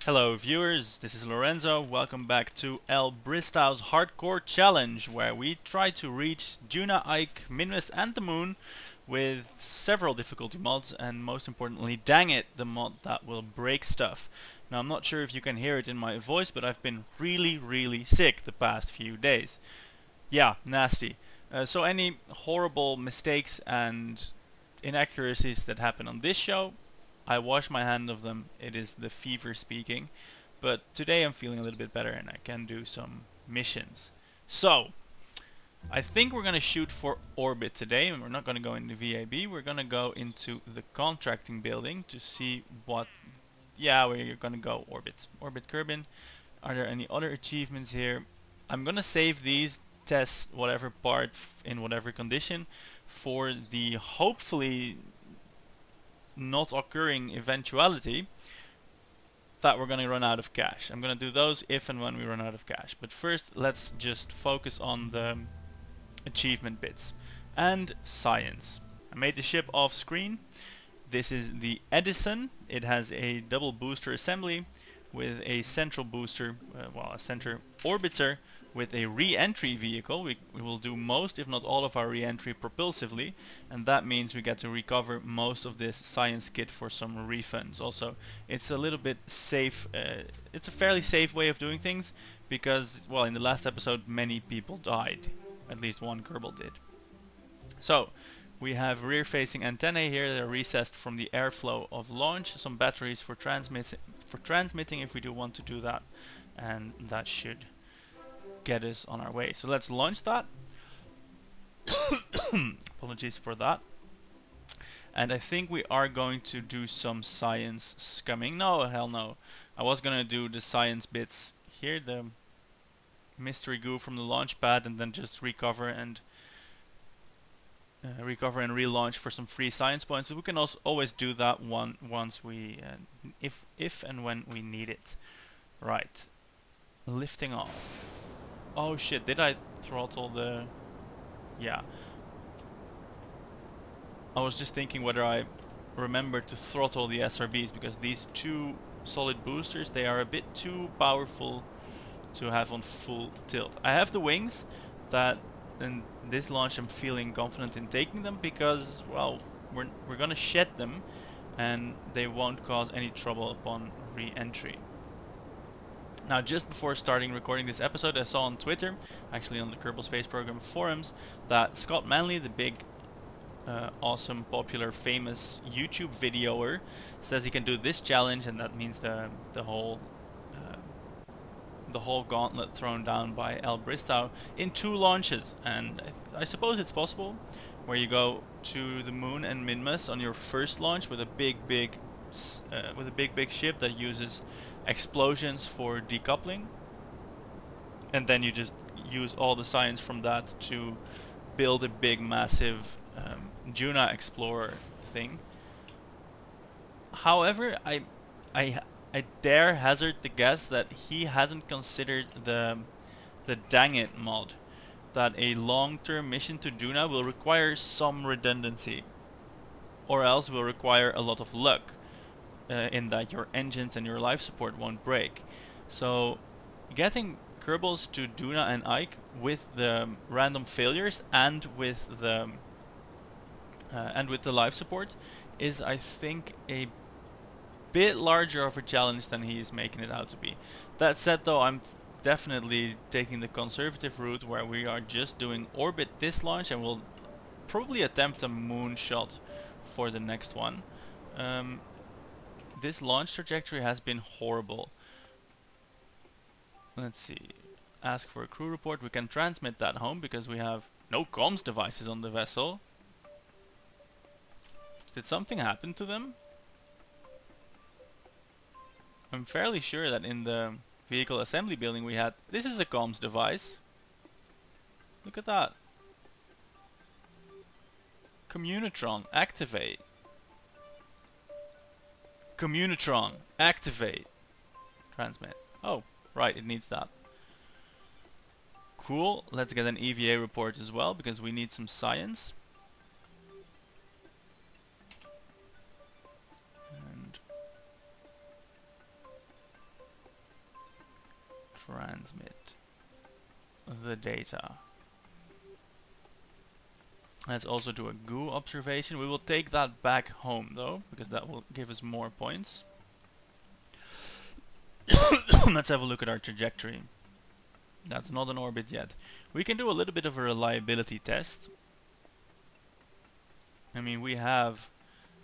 Hello viewers, this is Lorenzo. Welcome back to EllBristow's HardKore challenge, where we try to reach Duna, Ike, Minmus and the moon with several difficulty mods, and most importantly DangIt, the mod that will break stuff. Now I'm not sure if you can hear it in my voice, but I've been really sick the past few days. Yeah, nasty. So any horrible mistakes and inaccuracies that happen on this show, I wash my hand of them. It is the fever speaking. But today I'm feeling a little bit better and I can do some missions. So, I think we're going to shoot for orbit today, and we're not going to go into VAB. We're going to go into the contracting building to see what... Yeah, we're going to go orbit. Orbit Kerbin. Are there any other achievements here? I'm going to save these, test whatever part in whatever condition for the hopefully not occurring eventuality that we're going to run out of cash. I'm going to do those if and when we run out of cash. But first let's just focus on the achievement bits. And science. I made the ship off screen. This is the Edison. It has a double booster assembly with a central booster, a center orbiter with a re-entry vehicle. We will do most, if not all, of our re-entry propulsively, and that means we get to recover most of this science kit for some refunds. Also, it's a little bit safe, it's a fairly safe way of doing things, because, well, in the last episode many people died. At least one Kerbal did. So, we have rear-facing antennae here. They're recessed from the airflow of launch. Some batteries for transmitting if we do want to do that, and that should get us on our way. So let's launch that. Apologies for that. And I think we are going to do some science scumming. No, hell no. I was gonna do the science bits here, the mystery goo from the launch pad, and then just recover and relaunch for some free science points. But we can also always do that once we, if and when we need it. Right, lifting off. Oh shit, did I throttle the... Yeah. I was just thinking whether I remembered to throttle the SRBs, because these two solid boosters, they are a bit too powerful to have on full tilt. I have the wings that in this launch I'm feeling confident in taking them, because, well, we're gonna shed them and they won't cause any trouble upon re-entry. Now, just before starting recording this episode, I saw on Twitter, actually on the Kerbal Space Program forums, that Scott Manley, the big, awesome, popular, famous YouTube videoer, says he can do this challenge, and that means the whole gauntlet thrown down by EllBristow in 2 launches. And I suppose it's possible, where you go to the moon and Minmus on your first launch with a big ship that uses explosions for decoupling, and then you just use all the science from that to build a big massive Duna Explorer thing. However, I dare hazard the guess that he hasn't considered the DangIt mod, that a long-term mission to Duna will require some redundancy, or else will require a lot of luck. In that your engines and your life support won't break. So getting Kerbals to Duna and Ike with the random failures and with the life support is, I think, a bit larger of a challenge than he is making it out to be. That said, though, I'm definitely taking the conservative route, where we are just doing orbit this launch, and we'll probably attempt a moonshot for the next one. This launch trajectory has been horrible. Let's see. Ask for a crew report. We can transmit that home because we have no comms devices on the vessel. Did something happen to them? I'm fairly sure that in the vehicle assembly building we had... This is a comms device. Look at that. Communitron, activate. Communitron, activate. Transmit. Oh, right, it needs that. Cool, let's get an EVA report as well, because we need some science. And transmit the data. Let's also do a goo observation. We will take that back home though, because that will give us more points. Let's have a look at our trajectory. That's not an orbit yet. We can do a little bit of a reliability test. I mean, we have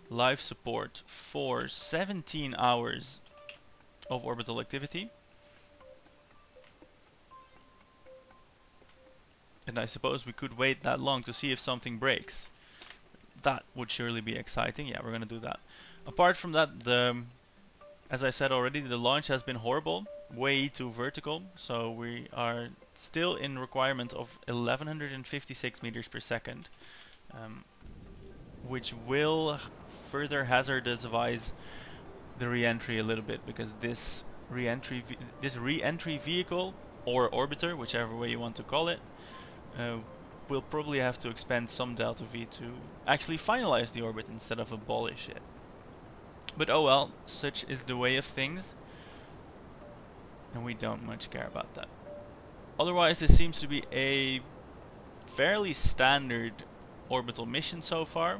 life support for 17 hours of orbital activity. And I suppose we could wait that long to see if something breaks. That would surely be exciting. Yeah, we're gonna do that. Apart from that, as I said already, the launch has been horrible. Way too vertical. So we are still in requirement of 1156 meters per second. Which will further hazardize the re-entry a little bit, because this re-entry vehicle, or orbiter, whichever way you want to call it, we'll probably have to expend some delta V to actually finalize the orbit instead of abolish it. But oh well, such is the way of things, and we don't much care about that. Otherwise, this seems to be a fairly standard orbital mission so far.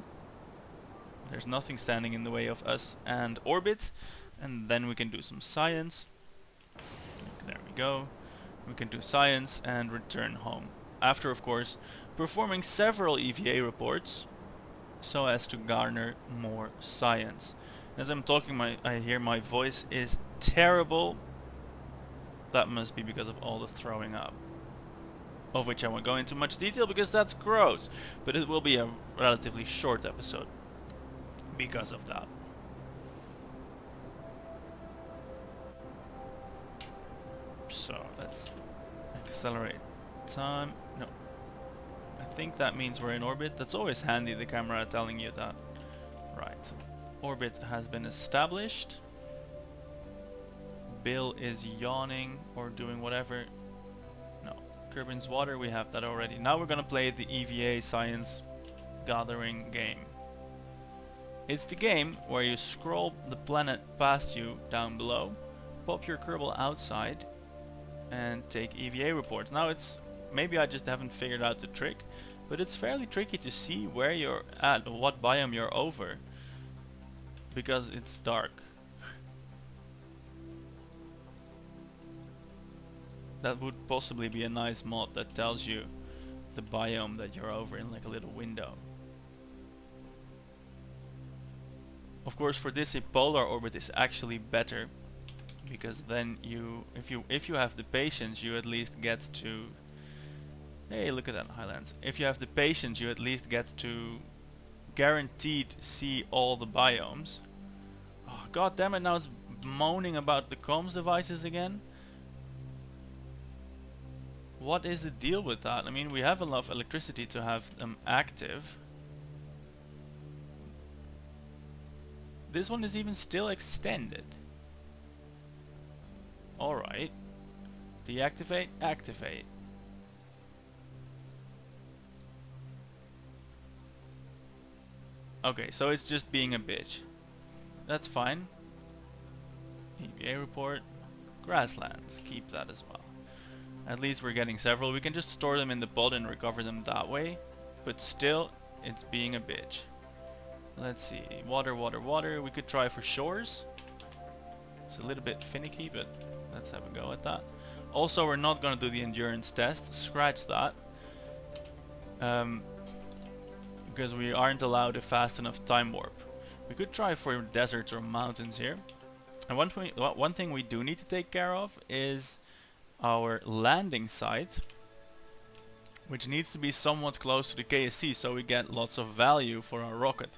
There's nothing standing in the way of us and orbit, and then we can do some science. There we go. We can do science and return home. After, of course, performing several EVA reports so as to garner more science. As I'm talking, I hear my voice is terrible. That must be because of all the throwing up, of which I won't go into much detail because that's gross, but it will be a relatively short episode because of that. So let's accelerate time. No, I think that means we're in orbit. That's always handy, the camera telling you that. Right, orbit has been established. Bill is yawning or doing whatever. No, Kerbin's water, we have that already. Now we're gonna play the EVA science gathering game. It's the game where you scroll the planet past you down below, pop your Kerbal outside, and take EVA reports. Now it's, maybe I just haven't figured out the trick, but it's fairly tricky to see where you're at, or what biome you're over, because it's dark. That would possibly be a nice mod that tells you the biome that you're over in, like a little window. Of course, for this a polar orbit is actually better, because then you, if you have the patience, you at least get to, hey, look at that, Highlands. If you have the patience, you at least get to guaranteed see all the biomes. Oh, god damn it, now it's moaning about the comms devices again. What is the deal with that? I mean, we have enough electricity to have them active. This one is even still extended. Alright. Deactivate, activate. Okay, so it's just being a bitch. That's fine. EVA report. Grasslands. Keep that as well. At least we're getting several. We can just store them in the pod and recover them that way. But still, it's being a bitch. Let's see. Water, water, water. We could try for shores. It's a little bit finicky, but let's have a go at that. Also, we're not going to do the endurance test. Scratch that. Because we aren't allowed a fast enough time warp. We could try for deserts or mountains here. And one thing we do need to take care of is our landing site, which needs to be somewhat close to the KSC so we get lots of value for our rocket.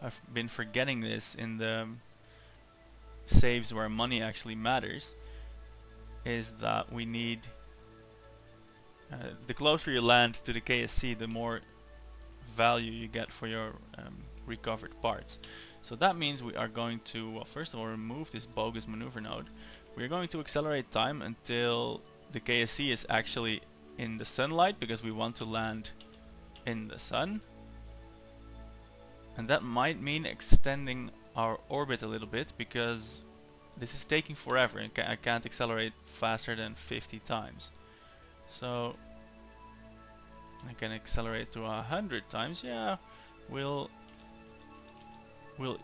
I've been forgetting this in the saves where money actually matters, is that we need the closer you land to the KSC, the more value you get for your recovered parts. So that means we are going to, well, first of all, remove this bogus maneuver node. We're going to accelerate time until the KSC is actually in the sunlight, because we want to land in the sun. And that might mean extending our orbit a little bit, because this is taking forever, and I can't accelerate faster than 50 times. So I can accelerate to 100 times. Yeah, we'll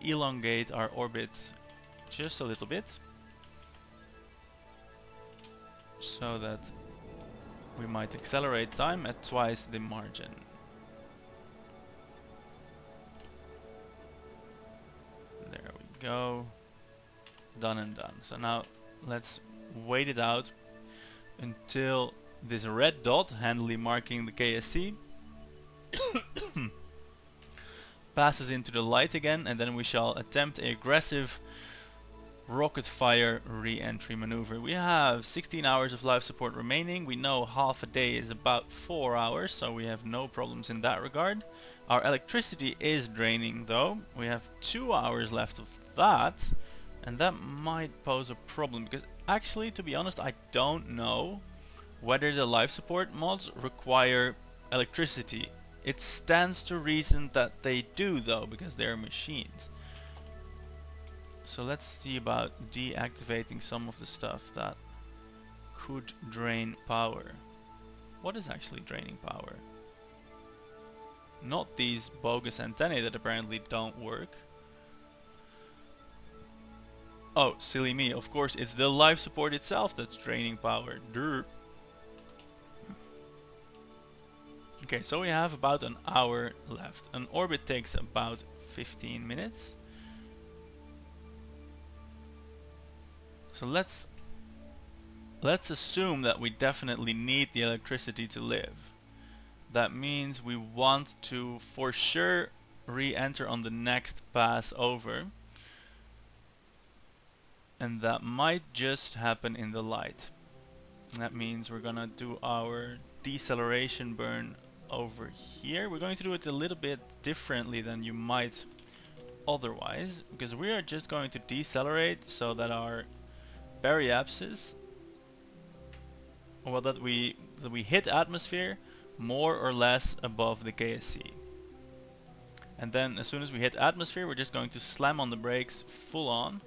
elongate our orbit just a little bit, so that we might accelerate time at twice the margin. There we go. Done and done. So now let's wait it out until this red dot, handily marking the KSC, passes into the light again, and then we shall attempt an aggressive rocket fire re-entry maneuver. We have 16 hours of life support remaining. We know half a day is about 4 hours, so we have no problems in that regard. Our electricity is draining though. We have 2 hours left of that, and that might pose a problem, because actually, to be honest, I don't know whether the life support mods require electricity. It stands to reason that they do though, because they're machines. So let's see about deactivating some of the stuff that could drain power. What is actually draining power? Not these bogus antennae that apparently don't work. Oh, silly me, of course it's the life support itself that's draining power. Derp. Okay, so we have about an hour left. An orbit takes about 15 minutes. So let's assume that we definitely need the electricity to live. That means we want to for sure re-enter on the next pass over, and that might just happen in the light. That means we're gonna do our deceleration burn over here. We're going to do it a little bit differently than you might otherwise, because we are just going to decelerate so that our baryapsis, well, that we hit atmosphere more or less above the KSC. And then as soon as we hit atmosphere, we're just going to slam on the brakes full on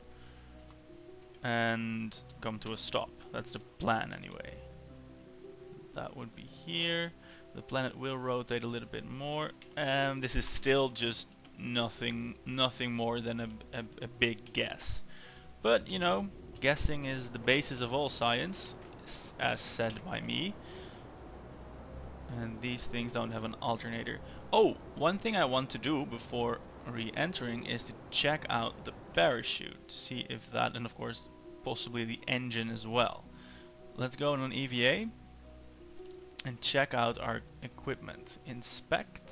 and come to a stop. That's the plan anyway. That would be here. The planet will rotate a little bit more, and this is still just nothing more than a big guess. But you know, guessing is the basis of all science, as said by me. And these things don't have an alternator. Oh, one thing I want to do before re-entering is to check out the parachute, see if that, and of course possibly the engine as well. Let's go on an EVA and check out our equipment. Inspect.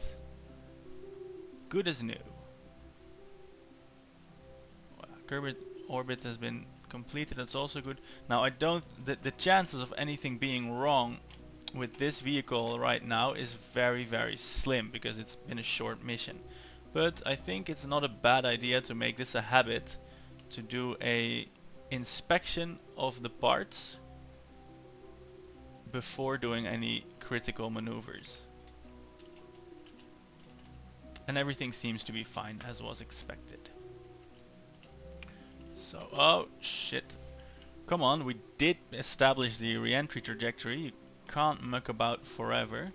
Good as new. Kerbal orbit has been completed, that's also good. Now the chances of anything being wrong with this vehicle right now is very slim, because it's been a short mission. But I think it's not a bad idea to make this a habit, to do a inspection of the parts before doing any critical maneuvers. And everything seems to be fine, as was expected. So, oh shit. Come on, we did establish the re-entry trajectory. You can't muck about forever.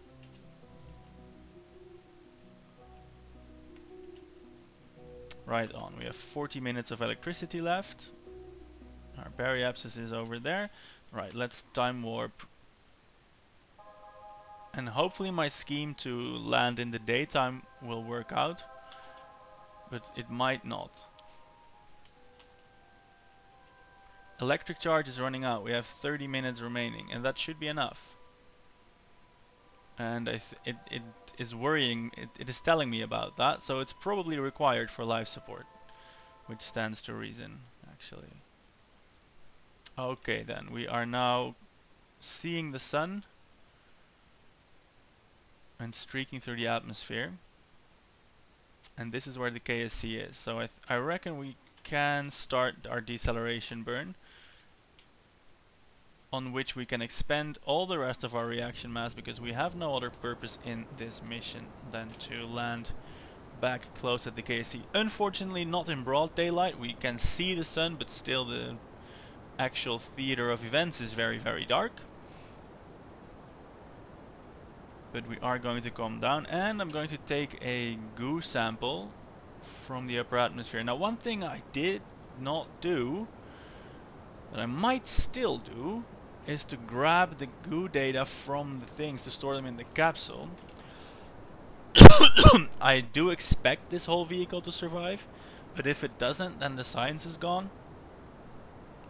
Right on, we have 40 minutes of electricity left. Our baryapsis is over there. Right, let's time warp. And hopefully my scheme to land in the daytime will work out, but it might not. Electric charge is running out. We have 30 minutes remaining, and that should be enough. And it is worrying. It is telling me about that, so it's probably required for life support, which stands to reason, actually. Okay, then we are now seeing the sun and streaking through the atmosphere, and this is where the KSC is. So I reckon we can start our deceleration burn, on which we can expend all the rest of our reaction mass, because we have no other purpose in this mission than to land back close at the KSC. Unfortunately not in broad daylight. We can see the sun, but still the actual theater of events is very, very dark. But we are going to calm down, and I'm going to take a goo sample from the upper atmosphere. Now, one thing I did not do, that I might still do, is to grab the goo data from the things to store them in the capsule. I do expect this whole vehicle to survive, but if it doesn't, then the science is gone.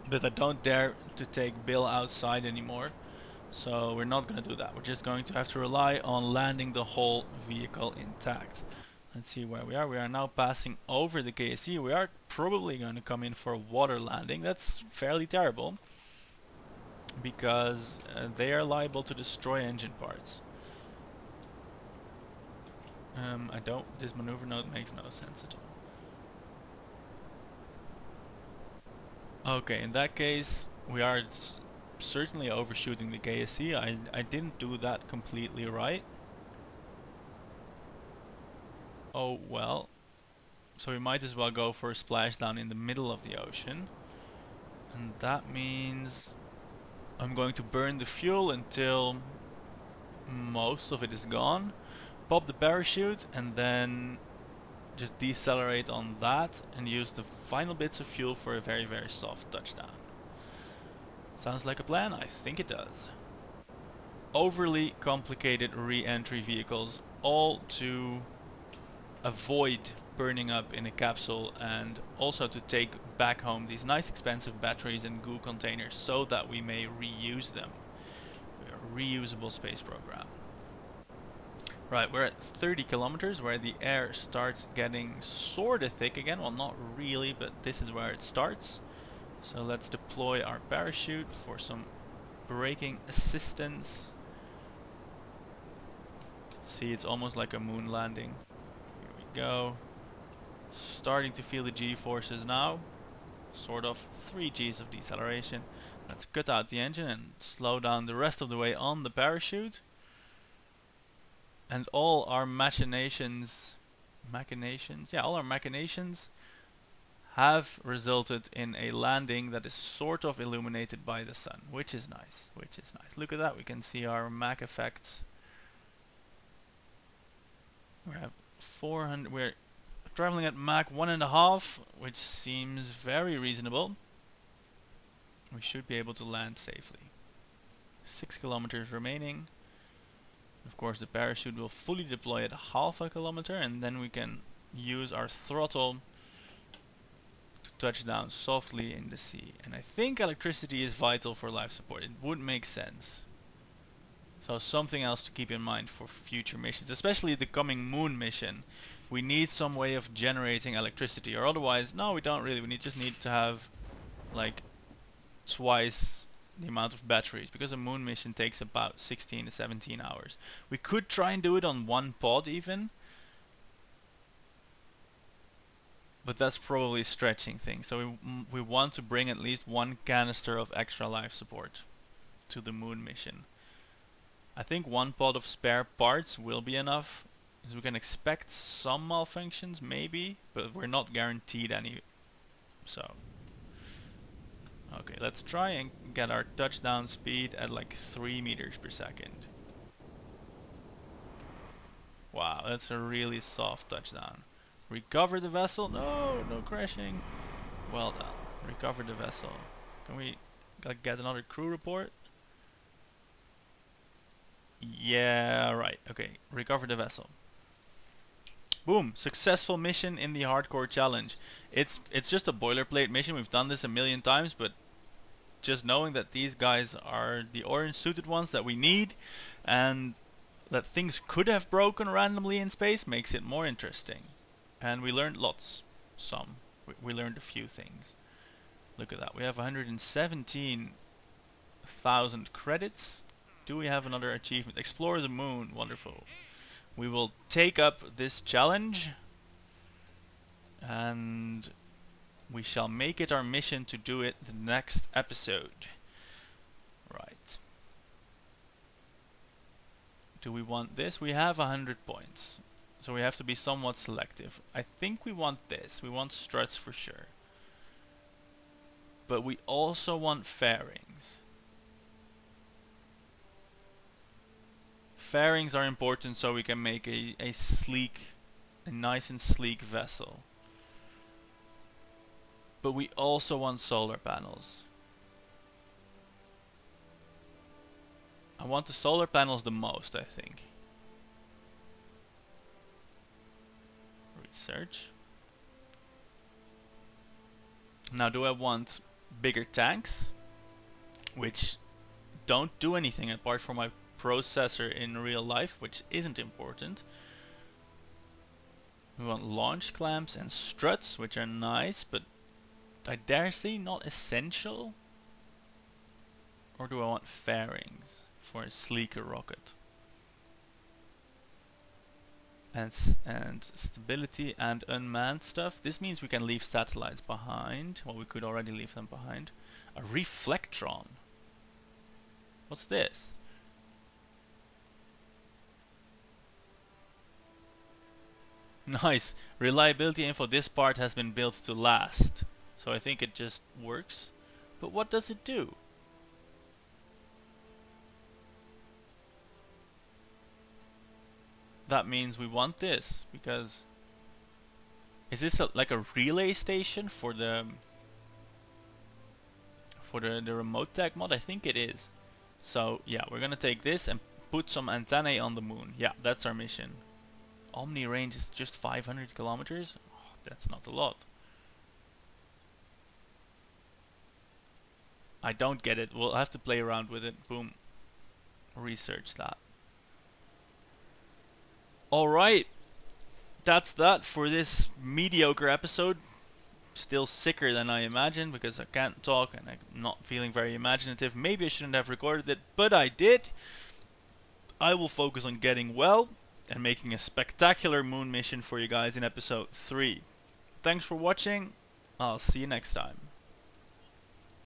But I don't dare to take Bill outside anymore, so we're not going to do that. We're just going to have to rely on landing the whole vehicle intact. Let's see where we are. We are now passing over the KSC. We are probably going to come in for a water landing. That's fairly terrible, because they are liable to destroy engine parts. This maneuver node makes no sense at all. Okay, in that case, we are certainly overshooting the KSC. I didn't do that completely right. Oh well. So we might as well go for a splashdown in the middle of the ocean. And that means I'm going to burn the fuel until most of it is gone. Pop the parachute and then just decelerate on that and use the final bits of fuel for a very, very soft touchdown. Sounds like a plan? I think it does. Overly complicated re-entry vehicles, all to avoid burning up in a capsule and also to take back home these nice expensive batteries and goo containers so that we may reuse them. We're a reusable space program. Right, we're at 30 kilometers where the air starts getting sorta thick again. Well, not really, but this is where it starts. So let's deploy our parachute for some braking assistance. See, it's almost like a moon landing. Here we go. Starting to feel the G-forces now. Sort of 3 Gs of deceleration. Let's cut out the engine and slow down the rest of the way on the parachute. And all our machinations have resulted in a landing that is sort of illuminated by the sun, which is nice, Look at that, we can see our Mach effects. We have 400, we're traveling at Mach 1.5, which seems very reasonable. We should be able to land safely. 6 kilometers remaining. Of course, the parachute will fully deploy at 0.5 kilometer, and then we can use our throttle to touch down softly in the sea. And I think electricity is vital for life support. It would make sense. So something else to keep in mind for future missions, especially the coming moon mission. We need some way of generating electricity, or otherwise, no, we don't really. We just need to have like twice the amount of batteries, because a moon mission takes about 16 to 17 hours. We could try and do it on one pod even, but that's probably stretching things. So we want to bring at least 1 canister of extra life support to the moon mission. I think 1 pod of spare parts will be enough, because we can expect some malfunctions maybe, but we're not guaranteed any. So okay, let's try and get our touchdown speed at like 3 meters per second. Wow, that's a really soft touchdown. Recover the vessel. No, no crashing. Well done. Recover the vessel. Can we get another crew report? Yeah, right. Okay, recover the vessel. Boom! Successful mission in the HardKore challenge. It's just a boilerplate mission. We've done this a million times, but just knowing that these guys are the orange suited ones that we need, and that things could have broken randomly in space, makes it more interesting. And we learned lots. We learned a few things. Look at that. We have 117,000 credits. Do we have another achievement? Explore the moon. Wonderful. We will take up this challenge, and we shall make it our mission to do it the next episode. Right. Do we want this? We have 100 points. So we have to be somewhat selective. I think we want this. We want struts for sure. But we also want fairings. Fairings are important so we can make a nice and sleek vessel. But we also want solar panels. I want the solar panels the most, I think. Research. Now, do I want bigger tanks, which don't do anything apart from my processor in real life, which isn't important? We want launch clamps and struts, which are nice, but I dare say not essential. Or do I want fairings for a sleeker rocket? And stability and unmanned stuff. This means we can leave satellites behind. Well, we could already leave them behind. A reflectron. What's this? Nice. Reliability info. This part has been built to last. So I think it just works. But what does it do? That means we want this, because is this like a relay station for the remote tech mod? I think it is. So yeah, we're gonna take this and put some antennae on the moon. Yeah, that's our mission. Omni range is just 500 kilometers. Oh, that's not a lot. I don't get it. We'll have to play around with it. Boom. Research that. Alright, that's that for this mediocre episode. Still sicker than I imagined because I can't talk and I'm not feeling very imaginative. Maybe I shouldn't have recorded it, but I did. I will focus on getting well and making a spectacular moon mission for you guys in episode 3. Thanks for watching. I'll see you next time.